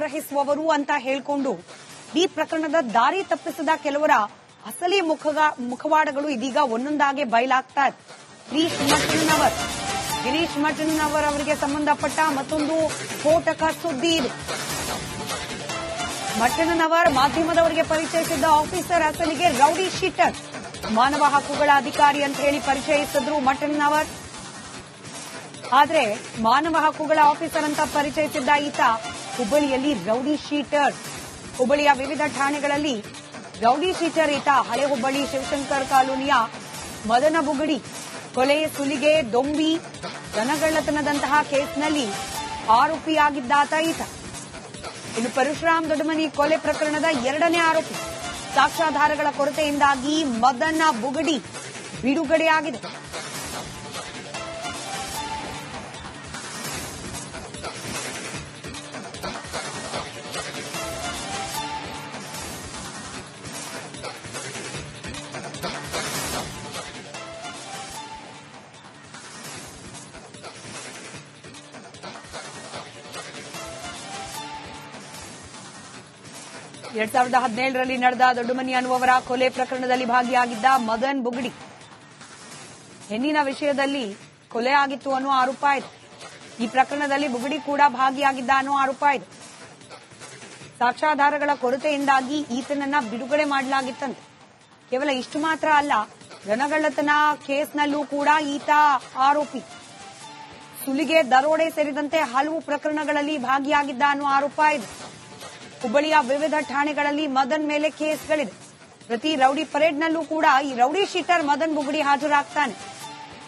ಸಂಗ್ರಹಿಸುವವರು ಅಂತ ಹೇಳಿಕೊಂಡು ಈ ಪ್ರಕರಣದ ದಾರಿ ತಪ್ಪಿಸಿದ ಕೆಲವರ ಅಸಲಿ ಮುಖವಾಡಗಳು ಇದೀಗ ಒಂದೊಂದಾಗಿ ಬಯಲಾಗ್ತಾ ಇದೆ. ಗಿರೀಶ್ ಮಠಣ್ಣವರ್ ಅವರಿಗೆ ಸಂಬಂಧಪಟ್ಟ ಮತ್ತೊಂದು ಸ್ಫೋಟಕ ಸುದ್ದಿ ಇದೆ. ಮಠಣ್ಣನವರ್ ಮಾಧ್ಯಮದವರಿಗೆ ಪರಿಚಯಿಸಿದ್ದ ಆಫೀಸರ್ ಅಸಲಿಗೆ ರೌಡಿ ಶೀಟರ್, ಮಾನವ ಹಕ್ಕುಗಳ ಅಧಿಕಾರಿ ಅಂತ ಹೇಳಿ ಪರಿಚಯಿಸಿದ್ರು ಮಠಣ್ಣನವರ್. ಆದ್ರೆ ಮಾನವ ಹಕ್ಕುಗಳ ಆಫೀಸರ್ ಅಂತ ಪರಿಚಯಿಸಿದ್ದ ಈತ ಹುಬ್ಬಳ್ಳಿಯಲ್ಲಿ ರೌಡಿ ಶೀಟರ್. ಹುಬ್ಬಳ್ಳಿಯ ವಿವಿಧ ಠಾಣೆಗಳಲ್ಲಿ ರೌಡಿ ಶೀಟರ್ ಈತ. ಹಳೆ ಹುಬ್ಬಳ್ಳಿ ಶಿವಶಂಕರ್ ಕಾಲೋನಿಯ ಮದನ ಬುಗಡಿ ಕೊಲೆ, ಸುಲಿಗೆ, ದೊಂಬಿ, ದನಗಳ್ಳತನದಂತಹ ಕೇಸ್ನಲ್ಲಿ ಆರೋಪಿಯಾಗಿದ್ದಾತ ಈತ. ಇನ್ನು ಪರಶುರಾಮ್ ದೊಡ್ಡಮನಿ ಕೊಲೆ ಪ್ರಕರಣದ 2ನೇ ಆರೋಪಿ. ಸಾಕ್ಷ್ಯಾಧಾರಗಳ ಕೊರತೆಯಿಂದಾಗಿ ಮದನ ಬುಗಡಿ ಬಿಡುಗಡೆಯಾಗಿದೆ. ಎರಡ್ 2017ರಲ್ಲಿ ನಡೆದ ದೊಡ್ಡಮನಿ ಅನ್ನುವವರ ಕೊಲೆ ಪ್ರಕರಣದಲ್ಲಿ ಭಾಗಿಯಾಗಿದ್ದ ಮದನ್ ಬುಗಡಿ ಹೆಣ್ಣಿನ ವಿಷಯದಲ್ಲಿ ಕೊಲೆ ಆಗಿತ್ತು ಅನ್ನೋ ಆರೋಪ ಇದೆ. ಈ ಪ್ರಕರಣದಲ್ಲಿ ಬುಗಡಿ ಕೂಡ ಭಾಗಿಯಾಗಿದ್ದ ಅನ್ನೋ ಆರೋಪ ಇದೆ. ಸಾಕ್ಷ್ಯಾಧಾರಗಳ ಕೊರತೆಯಿಂದಾಗಿ ಈತನನ್ನ ಬಿಡುಗಡೆ ಮಾಡಲಾಗಿತ್ತಂತೆ. ಕೇವಲ ಇಷ್ಟು ಮಾತ್ರ ಅಲ್ಲ, ದನಗಳ್ಳತನ ಕೇಸ್ನಲ್ಲೂ ಕೂಡ ಈತ ಆರೋಪಿ. ಸುಲಿಗೆ, ದರೋಡೆ ಸೇರಿದಂತೆ ಹಲವು ಪ್ರಕರಣಗಳಲ್ಲಿ ಭಾಗಿಯಾಗಿದ್ದ ಅನ್ನೋ ಆರೋಪ ಇದೆ. ಹುಬ್ಬಳ್ಳಿಯ ವಿವಿಧ ಠಾಣೆಗಳಲ್ಲಿ ಮದನ್ ಮೇಲೆ ಕೇಸ್ಗಳಿದೆ. ಪ್ರತಿ ರೌಡಿ ಪರೇಡ್ನಲ್ಲೂ ಕೂಡ ಈ ರೌಡಿ ಶೀಟರ್ ಮದನ್ ಬುಗಡಿ ಹಾಜರಾಗ್ತಾನೆ.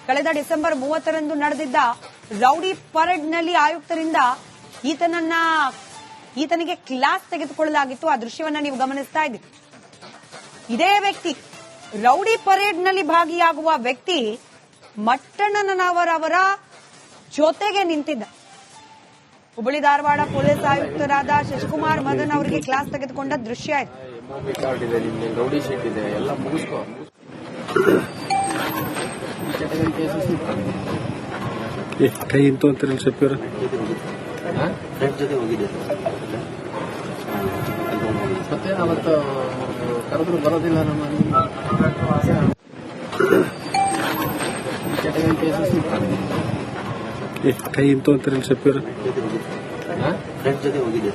ಕಳೆದ ಡಿಸೆಂಬರ್ 30ರಂದು ನಡೆದಿದ್ದ ರೌಡಿ ಪರೇಡ್ನಲ್ಲಿ ಆಯುಕ್ತರಿಂದ ಈತನಿಗೆ ಕ್ಲಾಸ್ ತೆಗೆದುಕೊಳ್ಳಲಾಗಿತ್ತು. ಆ ದೃಶ್ಯವನ್ನ ನೀವು ಗಮನಿಸ್ತಾ ಇದ್ದೀರಿ. ಇದೇ ವ್ಯಕ್ತಿ, ರೌಡಿ ಪರೇಡ್ನಲ್ಲಿ ಭಾಗಿಯಾಗುವ ವ್ಯಕ್ತಿ ಮಟ್ಟಣ್ಣನವರ ಜೊತೆಗೆ ನಿಂತಿದ್ದ. ಹುಬ್ಬಳ್ಳಿ ಧಾರವಾಡ ಪೊಲೀಸ್ ಆಯುಕ್ತರಾದ ಶಶಿಕುಮಾರ್ ಮದನ್ ಅವರಿಗೆ ಕ್ಲಾಸ್ ತೆಗೆದುಕೊಂಡ ದೃಶ್ಯ ಇದೆ. ಕೈ ಇಂತು ಅಂತಾರೆ ಸಪ್ಪಿಯವರು ಫ್ರೆಂಡ್ ಜೊತೆ ಹೋಗಿದ್ದೆ. ಮತ್ತೇನಾವತ್ತು ಕರೆದ್ರು ಬರೋದಿಲ್ಲ ನಮ್ಮ ಕೈ ಇಂತು ಅಂತಾರೆ ಸಪ್ಪಿಯವರು ಫ್ರೆಂಡ್ ಜೊತೆ ಹೋಗಿದ್ದೆ.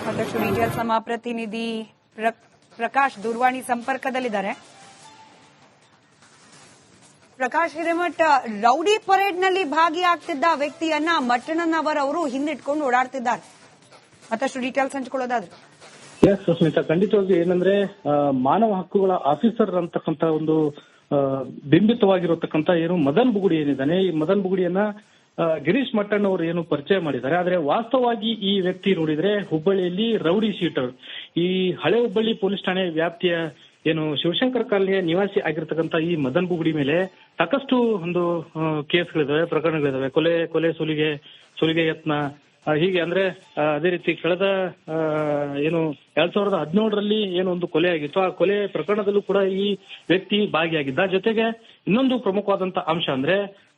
ಮತ್ತಷ್ಟು ಡೀಟೇಲ್ಸ್ ನಮ್ಮ ಪ್ರತಿನಿಧಿ ಪ್ರಕಾಶ್ ದೂರವಾಣಿ ಸಂಪರ್ಕದಲ್ಲಿದ್ದಾರೆ. ಪ್ರಕಾಶ್ ಹಿರೇಮಠ್, ರೌಡಿ ಪರೇಡ್ನಲ್ಲಿ ಭಾಗಿಯಾಗ್ತಿದ್ದ ವ್ಯಕ್ತಿಯನ್ನ ಮಟ್ಟಣ್ಣನವರ್ ಅವರು ಹಿಂದಿಟ್ಕೊಂಡು ಓಡಾಡ್ತಿದ್ದಾರೆ. ಮತ್ತಷ್ಟು ಡೀಟೇಲ್ಸ್ ಹಂಚಿಕೊಳ್ಳೋದಾದ್ರೆ. ಸುಸ್ಮಿತಾ, ಖಂಡಿತವಾಗಿ ಏನಂದ್ರೆ ಮಾನವ ಹಕ್ಕುಗಳ ಆಫೀಸರ್ ಅಂತಕ್ಕಂತ ಒಂದು ಬಿಂಬಿತವಾಗಿರತಕ್ಕಂತ ಏನು ಮದನ್ ಬುಗುಡಿ ಏನಿದ್ದಾನೆ, ಈ ಮದನ್ ಬುಗುಡಿಯನ್ನ ಗಿರೀಶ್ ಮಟ್ಟಣ್ಣವರು ಏನು ಪರಿಚಯ ಮಾಡಿದ್ದಾರೆ. ಆದ್ರೆ ವಾಸ್ತವವಾಗಿ ಈ ವ್ಯಕ್ತಿ ನೋಡಿದ್ರೆ ಹುಬ್ಬಳ್ಳಿಯಲ್ಲಿ ರೌಡಿ ಶೀಟರ್, ಈ ಹಳೆ ಹುಬ್ಬಳ್ಳಿ ಪೊಲೀಸ್ ಠಾಣೆ ವ್ಯಾಪ್ತಿಯ ಏನು ಶಿವಶಂಕರ್ ಕಾಲನಿಯ ನಿವಾಸಿ ಆಗಿರ್ತಕ್ಕಂಥ ಈ ಮದನ್ ಬುಗುಡಿ ಮೇಲೆ ಸಾಕಷ್ಟು ಒಂದು ಕೇಸ್ಗಳಿದಾವೆ, ಪ್ರಕರಣಗಳಿದಾವೆ. ಕೊಲೆ, ಸುಲಿಗೆ ಯತ್ನ, ಹೀಗೆ ಅಂದ್ರೆ ಅದೇ ರೀತಿ ಕಳೆದ ಏನು 2017ರಲ್ಲಿ ಏನು ಒಂದು ಕೊಲೆ ಆಗಿತ್ತು, ಆ ಕೊಲೆ ಪ್ರಕರಣದಲ್ಲೂ ಕೂಡ ಈ ವ್ಯಕ್ತಿ ಭಾಗಿಯಾಗಿದ್ದ. ಜೊತೆಗೆ ಇನ್ನೊಂದು ಪ್ರಮುಖವಾದಂತಹ ಅಂಶ ಅಂದ್ರೆ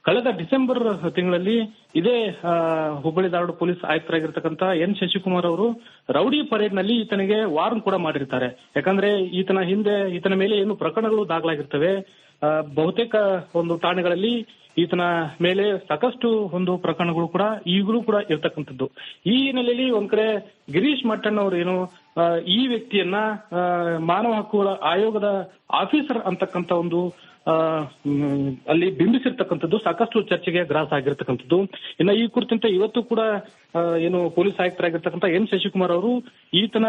ಕಳೆದ ಡಿಸೆಂಬರ್ ತಿಂಗಳಲ್ಲಿ ಇದೇ ಹುಬ್ಬಳ್ಳಿ ಧಾರವಾಡ ಪೊಲೀಸ್ ಆಯುಕ್ತರಾಗಿರ್ತಕ್ಕಂಥ ಎನ್ ಶಶಿಕುಮಾರ್ ಅವರು ರೌಡಿ ಪರೇಡ್ ನಲ್ಲಿ ಈತನಿಗೆ ವಾರ್ನ್ ಕೂಡ ಮಾಡಿರ್ತಾರೆ. ಯಾಕಂದ್ರೆ ಈತನ ಮೇಲೆ ಏನು ಪ್ರಕರಣಗಳು ದಾಖಲಾಗಿರ್ತವೆ. ಬಹುತೇಕ ಒಂದು ಠಾಣೆಗಳಲ್ಲಿ ಈತನ ಮೇಲೆ ಸಾಕಷ್ಟು ಒಂದು ಪ್ರಕರಣಗಳು ಕೂಡ ಈಗಲೂ ಕೂಡ ಇರ್ತಕ್ಕಂಥದ್ದು. ಈ ಹಿನ್ನೆಲೆಯಲ್ಲಿ ಒಂದ್ ಕಡೆ ಗಿರೀಶ್ ಮಟ್ಟಣ್ಣವರು ಏನು ಈ ವ್ಯಕ್ತಿಯನ್ನ ಮಾನವ ಹಕ್ಕುಗಳ ಆಯೋಗದ ಆಫೀಸರ್ ಅಂತಕ್ಕಂಥ ಒಂದು ಅಲ್ಲಿ ಬಿಂಬಿಸಿರ್ತಕ್ಕಂಥದ್ದು ಸಾಕಷ್ಟು ಚರ್ಚೆಗೆ ಗ್ರಾಸ ಆಗಿರ್ತಕ್ಕಂಥದ್ದು. ಇನ್ನು ಈ ಕುರಿತಂತೆ ಇವತ್ತು ಕೂಡ ಏನು ಪೊಲೀಸ್ ಆಯುಕ್ತರಾಗಿರ್ತಕ್ಕಂಥ ಎನ್ ಶಶಿಕುಮಾರ್ ಅವರು ಈತನ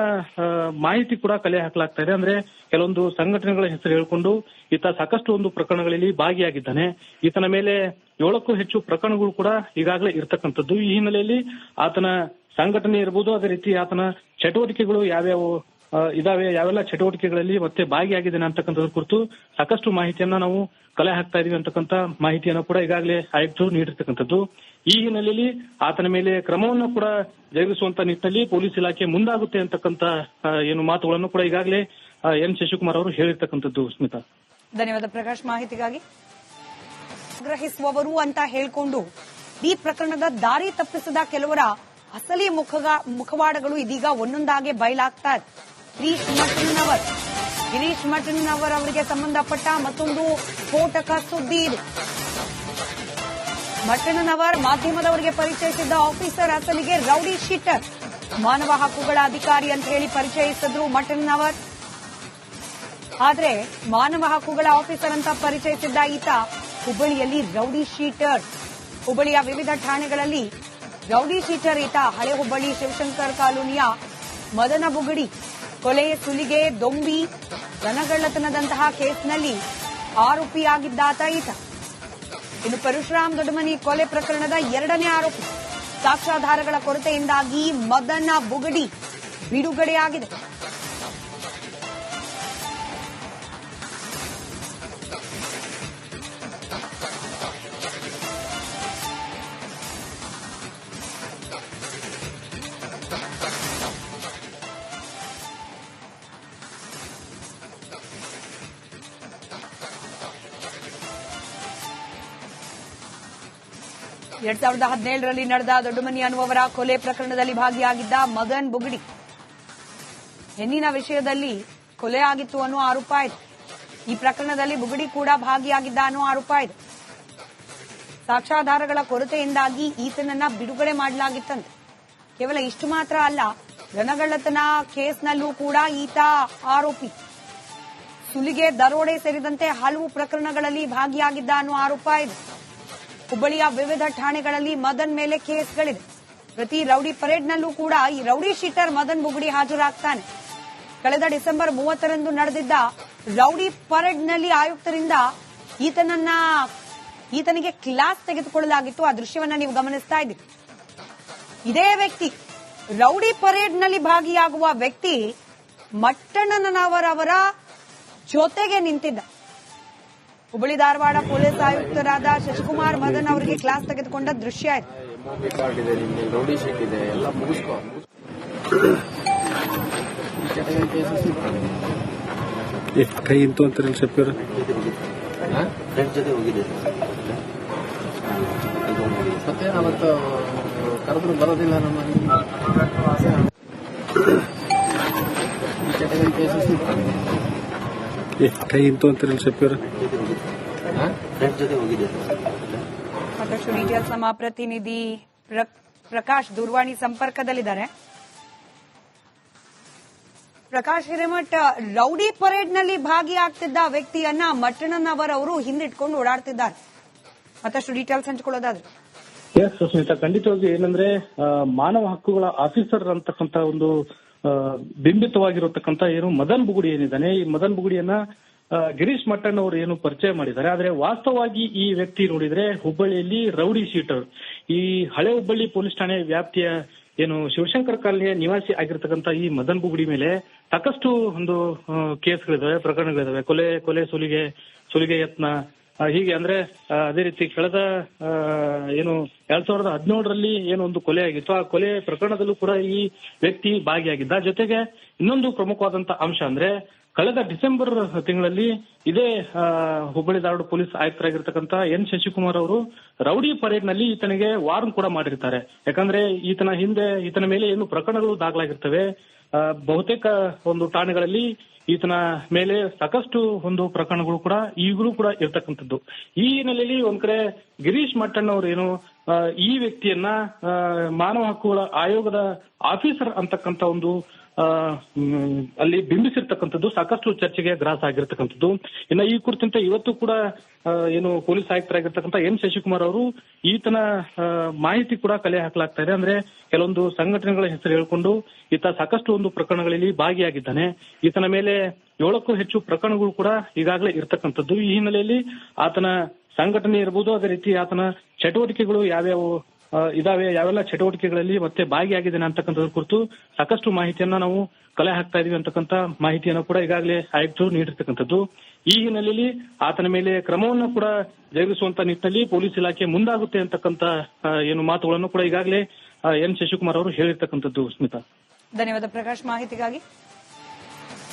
ಮಾಹಿತಿ ಕೂಡ ಕಲೆ ಹಾಕಲಾಗ್ತಾ ಇದೆ. ಅಂದ್ರೆ ಕೆಲವೊಂದು ಸಂಘಟನೆಗಳ ಹೆಸರು ಹೇಳ್ಕೊಂಡು ಈತ ಸಾಕಷ್ಟು ಒಂದು ಪ್ರಕರಣಗಳಲ್ಲಿ ಭಾಗಿಯಾಗಿದ್ದಾನೆ. ಈತನ ಮೇಲೆ 7ಕ್ಕೂ ಹೆಚ್ಚು ಪ್ರಕರಣಗಳು ಕೂಡ ಈಗಾಗಲೇ ಇರ್ತಕ್ಕಂಥದ್ದು. ಈ ಹಿನ್ನೆಲೆಯಲ್ಲಿ ಆತನ ಸಂಘಟನೆ ಇರಬಹುದು, ಅದೇ ರೀತಿ ಆತನ ಚಟುವಟಿಕೆಗಳು ಯಾವ್ಯಾವ ಇದಾವೆ, ಯಾವೆಲ್ಲ ಚಟುವಟಿಕೆಗಳಲ್ಲಿ ಮತ್ತೆ ಭಾಗಿಯಾಗಿದ್ದೇನೆ ಅಂತಕ್ಕಂಥದ್ರ ಕುರಿತು ಸಾಕಷ್ಟು ಮಾಹಿತಿಯನ್ನ ನಾವು ಕಲೆ ಹಾಕ್ತಾ ಇದೀವಿ ಅಂತಕ್ಕಂಥ ಮಾಹಿತಿಯನ್ನು ಕೂಡ ಈಗಾಗಲೇ ಆಯುಕ್ತರು ನೀಡಿರ್ತಕ್ಕಂಥದ್ದು. ಈ ಹಿನ್ನೆಲೆಯಲ್ಲಿ ಆತನ ಮೇಲೆ ಕ್ರಮವನ್ನು ಕೂಡ ಜರುಗಿಸುವಂತ ನಿಟ್ಟಿನಲ್ಲಿ ಪೊಲೀಸ್ ಇಲಾಖೆ ಮುಂದಾಗುತ್ತೆ ಅಂತಕ್ಕಂಥ ಏನು ಮಾತುಗಳನ್ನು ಕೂಡ ಈಗಾಗಲೇ ಎನ್ ಶಶಿಕುಮಾರ್ ಅವರು ಹೇಳಿರ್ತಕ್ಕಂಥದ್ದು. ಸ್ಮಿತಾ, ಧನ್ಯವಾದ ಪ್ರಕಾಶ್ ಮಾಹಿತಿಗಾಗಿ. ಸಂಗ್ರಹಿಸುವವರು ಅಂತ ಹೇಳಿಕೊಂಡು ಈ ಪ್ರಕರಣದ ದಾರಿ ತಪ್ಪಿಸಿದ ಕೆಲವರ ಅಸಲಿ ಮುಖವಾಡಗಳು ಇದೀಗ ಒಂದೊಂದಾಗೆ ಬಯಲಾಗ್ತಾ ಇದೆ. ಗಿರೀಶ್ ಮಠಣ್ಣವರ್ ಅವರಿಗೆ ಸಂಬಂಧಪಟ್ಟ ಮತ್ತೊಂದು ಸ್ಫೋಟಕ ಸುದ್ದಿ ಇದೆ. ಮಠಣ್ಣನವರ್ ಮಾಧ್ಯಮದವರಿಗೆ ಪರಿಚಯಿಸಿದ್ದ ಆಫೀಸರ್ ಅಸಲಿಗೆ ರೌಡಿ ಶೀಟರ್, ಮಾನವ ಹಕ್ಕುಗಳ ಅಧಿಕಾರಿ ಅಂತ ಹೇಳಿ ಪರಿಚಯಿಸಿದ್ರು ಮಠಣ್ಣನವರ್. ಆದ್ರೆ ಮಾನವ ಹಕ್ಕುಗಳ ಆಫೀಸರ್ ಅಂತ ಪರಿಚಯಿಸಿದ್ದ ಈತ ಹುಬ್ಬಳ್ಳಿಯಲ್ಲಿ ರೌಡಿ ಶೀಟರ್. ಹುಬ್ಬಳ್ಳಿಯ ವಿವಿಧ ಠಾಣೆಗಳಲ್ಲಿ ರೌಡಿ ಶೀಟರ್ ಈತ. ಹಳೆ ಹುಬ್ಬಳ್ಳಿ ಶಿವಶಂಕರ್ ಕಾಲೋನಿಯ ಮದನ ಬುಗಡಿ ಕೊಲೆ, ಸುಲಿಗೆ, ದೊಂಬಿ, ದನಗಳ್ಳತನದಂತಹ ಕೇಸ್ನಲ್ಲಿ ಆರೋಪಿಯಾಗಿದ್ದಾತ ಈತ. ಇನ್ನು ಪರಶುರಾಮ್ ದೊಡ್ಡಮನಿ ಕೊಲೆ ಪ್ರಕರಣದ 2ನೇ ಆರೋಪಿ. ಸಾಕ್ಷ್ಯಾಧಾರಗಳ ಕೊರತೆಯಿಂದಾಗಿ ಮದನ ಬುಗಡಿ ಬಿಡುಗಡೆಯಾಗಿದೆ. ಎರಡ್ 2017ರಲ್ಲಿ ನಡೆದ ದೊಡ್ಡಮನಿ ಅನ್ನುವವರ ಕೊಲೆ ಪ್ರಕರಣದಲ್ಲಿ ಭಾಗಿಯಾಗಿದ್ದ ಮದನ್ ಬುಗಡಿ ಹೆಣ್ಣಿನ ವಿಷಯದಲ್ಲಿ ಕೊಲೆ ಆಗಿತ್ತು ಅನ್ನೋ ಆರೋಪ ಇದೆ. ಈ ಪ್ರಕರಣದಲ್ಲಿ ಬುಗಡಿ ಕೂಡ ಭಾಗಿಯಾಗಿದ್ದ ಅನ್ನೋ ಆರೋಪ ಇದೆ. ಸಾಕ್ಷ್ಯಾಧಾರಗಳ ಕೊರತೆಯಿಂದಾಗಿ ಈತನನ್ನ ಬಿಡುಗಡೆ ಮಾಡಲಾಗಿತ್ತಂತೆ. ಕೇವಲ ಇಷ್ಟು ಮಾತ್ರ ಅಲ್ಲ, ದನಗಳ್ಳತನ ಕೇಸ್ನಲ್ಲೂ ಕೂಡ ಈತ ಆರೋಪಿ. ಸುಲಿಗೆ, ದರೋಡೆ ಸೇರಿದಂತೆ ಹಲವು ಪ್ರಕರಣಗಳಲ್ಲಿ ಭಾಗಿಯಾಗಿದ್ದ ಅನ್ನೋ ಆರೋಪ ಇದೆ. ಹುಬ್ಬಳ್ಳಿಯ ವಿವಿಧ ಠಾಣೆಗಳಲ್ಲಿ ಮದನ್ ಮೇಲೆ ಕೇಸ್ಗಳಿದೆ. ಪ್ರತಿ ರೌಡಿ ಪರೇಡ್ನಲ್ಲೂ ಕೂಡ ಈ ರೌಡಿ ಶೀಟರ್ ಮದನ್ ಬುಗಡಿ ಹಾಜರಾಗ್ತಾನೆ. ಕಳೆದ ಡಿಸೆಂಬರ್ 30ರಂದು ನಡೆದಿದ್ದ ರೌಡಿ ಪರೇಡ್ನಲ್ಲಿ ಆಯುಕ್ತರಿಂದ ಈತನಿಗೆ ಕ್ಲಾಸ್ ತೆಗೆದುಕೊಳ್ಳಲಾಗಿತ್ತು. ಆ ದೃಶ್ಯವನ್ನ ನೀವು ಗಮನಿಸ್ತಾ ಇದ್ದೀರಿ. ಇದೇ ವ್ಯಕ್ತಿ, ರೌಡಿ ಪರೇಡ್ನಲ್ಲಿ ಭಾಗಿಯಾಗುವ ವ್ಯಕ್ತಿ ಮಟ್ಟಣ್ಣನವರ ಜೊತೆಗೆ ನಿಂತಿದ್ದ. ಹುಬ್ಬಳ್ಳಿ ಧಾರವಾಡ ಪೊಲೀಸ್ ಆಯುಕ್ತರಾದ ಶಶಿಕುಮಾರ್ ಮದನ್ ಅವರಿಗೆ ಕ್ಲಾಸ್ ತೆಗೆದುಕೊಂಡ ದೃಶ್ಯ ಇದೆ. ರೌಡಿ ಶೀಟ್ ಇದೆ, ಎಲ್ಲ ಮುಗಿಸ್ಕೊ. ಎಷ್ಟು ಕೈ ಇಂತು ಅಂತಾರೆ ಶೆಫರ್? ಫ್ರೆಂಡ್ ಜೊತೆ ಹೋಗಿದ್ದೆ. ಮತ್ತೆ ಅವತ್ತು ಕರೆದ್ರು ಬರೋದಿಲ್ಲ ನಮ್ಮ ಕೇಸಸ್. ಎಷ್ಟು ಕೈ ಇಂತು ಅಂತಾರೆ ಶೆಫರ್? ಫ್ರೆಂಡ್ ಜೊತೆ ಹೋಗಿದ್ದೆ. ಮತ್ತಷ್ಟು ಡೀಟೇಲ್ಸ್ ನಮ್ಮ ಪ್ರತಿನಿಧಿ ಪ್ರಕಾಶ್ ದೂರವಾಣಿ ಸಂಪರ್ಕದಲ್ಲಿದ್ದಾರೆ. ಪ್ರಕಾಶ್ ಹಿರೇಮಠ್, ರೌಡಿ ಪರೇಡ್ನಲ್ಲಿ ಭಾಗಿಯಾಗ್ತಿದ್ದ ವ್ಯಕ್ತಿಯನ್ನ ಮಟ್ಟಣ್ಣನವರ್ ಅವರು ಹಿಂದಿಟ್ಕೊಂಡು ಓಡಾಡ್ತಿದ್ದಾರೆ. ಮತ್ತಷ್ಟು ಡೀಟೇಲ್ಸ್ ಹಂಚಿಕೊಳ್ಳೋದಾದ್ರೆ. ಎಸ್ ಸುಸ್ಮಿತಾ, ಖಂಡಿತವಾಗಿ ಏನಂದ್ರೆ ಮಾನವ ಹಕ್ಕುಗಳ ಆಫೀಸರ್ ಅಂತಕ್ಕಂತ ಒಂದು ಬಿಂಬಿತವಾಗಿರತಕ್ಕಂತ ಏನು ಮದನ್ ಬುಗುಡಿ ಏನಿದ್ದಾನೆ, ಈ ಮದನ್ ಬುಗುಡಿಯನ್ನ ಗಿರೀಶ್ ಮಟ್ಟಣ್ಣ ಅವರು ಏನು ಪರಿಚಯ ಮಾಡಿದ್ದಾರೆ. ಆದ್ರೆ ವಾಸ್ತವವಾಗಿ ಈ ವ್ಯಕ್ತಿ ನೋಡಿದ್ರೆ ಹುಬ್ಬಳ್ಳಿಯಲ್ಲಿ ರೌಡಿ ಶೀಟರ್. ಈ ಹಳೆ ಹುಬ್ಬಳ್ಳಿ ಪೊಲೀಸ್ ಠಾಣೆ ವ್ಯಾಪ್ತಿಯ ಏನು ಶಿವಶಂಕರ್ ಕಾಲನಿಯ ನಿವಾಸಿ ಆಗಿರ್ತಕ್ಕಂಥ ಈ ಮದನ್ ಬುಗುಡಿ ಮೇಲೆ ಸಾಕಷ್ಟು ಒಂದು ಕೇಸ್ಗಳಿದಾವೆ, ಪ್ರಕರಣಗಳಿದಾವೆ. ಕೊಲೆ, ಸುಲಿಗೆ ಯತ್ನ, ಹೀಗೆ ಅಂದ್ರೆ ಅದೇ ರೀತಿ ಕಳೆದ ಏನು 2017ರಲ್ಲಿ ಏನು ಒಂದು ಕೊಲೆ ಆಗಿತ್ತು, ಆ ಕೊಲೆ ಪ್ರಕರಣದಲ್ಲೂ ಕೂಡ ಈ ವ್ಯಕ್ತಿ ಭಾಗಿಯಾಗಿದ್ದ. ಜೊತೆಗೆ ಇನ್ನೊಂದು ಪ್ರಮುಖವಾದಂತಹ ಅಂಶ ಅಂದ್ರೆ ಕಳೆದ ಡಿಸೆಂಬರ್ ತಿಂಗಳಲ್ಲಿ ಇದೇ ಹುಬ್ಬಳ್ಳಿ ಧಾರವಾಡ ಪೊಲೀಸ್ ಆಯುಕ್ತರಾಗಿರ್ತಕ್ಕಂಥ ಎನ್ ಶಶಿಕುಮಾರ್ ಅವರು ರೌಡಿ ಪರೇಡ್ ನಲ್ಲಿ ಈತನಿಗೆ ವಾರ್ನ್ ಕೂಡ ಮಾಡಿರ್ತಾರೆ. ಯಾಕಂದ್ರೆ ಈತನ ಮೇಲೆ ಏನು ಪ್ರಕರಣಗಳು ದಾಖಲಾಗಿರ್ತವೆ. ಬಹುತೇಕ ಒಂದು ಠಾಣೆಗಳಲ್ಲಿ ಈತನ ಮೇಲೆ ಸಾಕಷ್ಟು ಒಂದು ಪ್ರಕರಣಗಳು ಕೂಡ ಈಗಲೂ ಕೂಡ ಇರ್ತಕ್ಕಂಥದ್ದು. ಈ ಹಿನ್ನೆಲೆಯಲ್ಲಿ ಒಂದ್ ಕಡೆ ಗಿರೀಶ್ ಮಟ್ಟಣ್ಣ ಅವರು ಏನು ಈ ವ್ಯಕ್ತಿಯನ್ನ ಮಾನವ ಹಕ್ಕುಗಳ ಆಯೋಗದ ಆಫೀಸರ್ ಅಂತಕ್ಕಂಥ ಒಂದು ಅಲ್ಲಿ ಬಿಂಬಿಸಿರ್ತಕ್ಕಂಥದ್ದು ಸಾಕಷ್ಟು ಚರ್ಚೆಗೆ ಗ್ರಾಸ ಆಗಿರ್ತಕ್ಕಂಥದ್ದು. ಇನ್ನು ಈ ಕುರಿತಂತೆ ಇವತ್ತು ಕೂಡ ಏನು ಪೊಲೀಸ್ ಆಯುಕ್ತರಾಗಿರ್ತಕ್ಕಂಥ ಎನ್ ಶಶಿಕುಮಾರ್ ಅವರು ಈತನ ಮಾಹಿತಿ ಕೂಡ ಕಲೆ ಹಾಕಲಾಗ್ತಾ ಇದೆ. ಅಂದ್ರೆ ಕೆಲವೊಂದು ಸಂಘಟನೆಗಳ ಹೆಸರು ಹೇಳ್ಕೊಂಡು ಈತ ಸಾಕಷ್ಟು ಒಂದು ಪ್ರಕರಣಗಳಲ್ಲಿ ಭಾಗಿಯಾಗಿದ್ದಾನೆ. ಈತನ ಮೇಲೆ 7ಕ್ಕೂ ಹೆಚ್ಚು ಪ್ರಕರಣಗಳು ಕೂಡ ಈಗಾಗಲೇ ಇರ್ತಕ್ಕಂಥದ್ದು. ಈ ಹಿನ್ನೆಲೆಯಲ್ಲಿ ಆತನ ಸಂಘಟನೆ ಇರಬಹುದು, ಅದೇ ರೀತಿ ಆತನ ಚಟುವಟಿಕೆಗಳು ಯಾವ್ಯಾವು ಇದಾವೆ, ಯಾವೆಲ್ಲ ಚಟುವಟಿಕೆಗಳಲ್ಲಿ ಮತ್ತೆ ಭಾಗಿಯಾಗಿದ್ದೇನೆ ಅಂತಕ್ಕಂಥದ್ರ ಕುರಿತು ಸಾಕಷ್ಟು ಮಾಹಿತಿಯನ್ನ ನಾವು ಕಲೆ ಹಾಕ್ತಾ ಇದೀವಿ ಅಂತಕ್ಕಂಥ ಮಾಹಿತಿಯನ್ನು ಕೂಡ ಈಗಾಗಲೇ ಆಯುಕ್ತರು ನೀಡಿರ್ತಕ್ಕಂಥದ್ದು. ಈ ಹಿನ್ನೆಲೆಯಲ್ಲಿ ಆತನ ಮೇಲೆ ಕ್ರಮವನ್ನು ಕೂಡ ಜರುಗಿಸುವಂತ ನಿಟ್ಟಿನಲ್ಲಿ ಪೊಲೀಸ್ ಇಲಾಖೆ ಮುಂದಾಗುತ್ತೆ ಅಂತಕ್ಕಂಥ ಏನು ಮಾತುಗಳನ್ನು ಕೂಡ ಈಗಾಗಲೇ ಎನ್ ಶಶಿಕುಮಾರ್ ಅವರು ಹೇಳಿರ್ತಕ್ಕಂಥದ್ದು. ಸ್ಮಿತಾ, ಧನ್ಯವಾದ ಪ್ರಕಾಶ್ ಮಾಹಿತಿಗಾಗಿ.